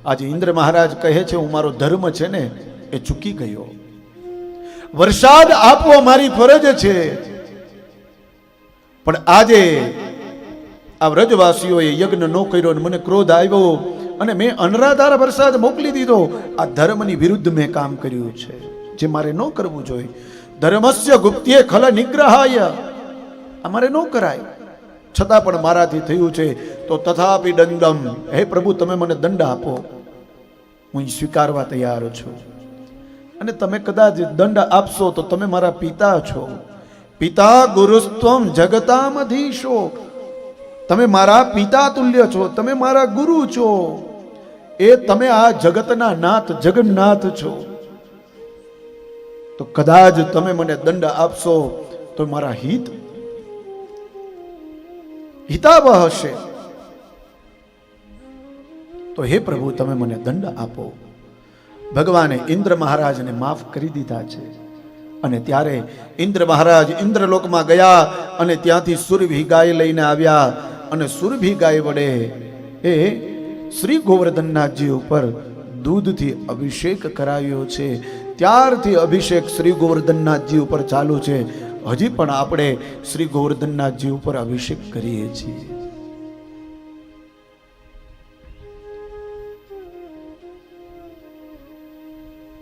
આજે ઇન્દ્ર મહારાજ કહે છે હું મારો ધર્મ છે ને એ ચૂકી ગયો, વરસાદ આપવો મારી ફરજ છે, પણ આજે આ વ્રજવાસીઓએ યજ્ઞ ન કર્યો અને મને ક્રોધ આવ્યો અને મેં અનરાધાર વરસાદ મોકલી દીધો. આ ધર્મની વિરુદ્ધ મેં કામ કર્યું છે, જે મારે ન કરવું જોઈએ. ધર્મસ્ય ગુપ્ત્યે ખલ નિગ્રહાય, અમારે ન કરાય, છતાં પણ મારાથી થયું છે. તો તથાપિ દંડમ, હે પ્રભુ તમે મને દંડ આપો, હું સ્વીકારવા તૈયાર છું. અને તમે કદાચ દંડ આપશો તો તમે મારા પિતા છો. પિતા ગુરુસ્ત્વમ જગતામધીશો, તમે મારા પિતા તુલ્ય છો, તમે મારા ગુરુ છો. એ તમે આ જગતના નાથ જગન્નાથ છો. તો કદાચ તમે મને દંડ આપશો તો મારા હિતાવહ હશે. તો હે પ્રભુ તમે મને દંડ આપો. ભગવાને ઇન્દ્ર મહારાજને માફ કરી દીધા છે. અને ત્યારે ઇન્દ્ર મહારાજ ઇન્દ્રલોકમાં ગયા અને ત્યાંથી સુરભી ગાય લઈને આવ્યા અને સુરભી ગાય વડે એ શ્રી ગોવર્ધનનાથજી ઉપર દૂધથી અભિષેક કરાવ્યો છે. ત્યારથી અભિષેક શ્રી ગોવર્ધનનાથજી ઉપર ચાલુ છે. હજી પણ આપણે શ્રી ગોવર્ધનનાથજી ઉપર અભિષેક કરીએ છીએ.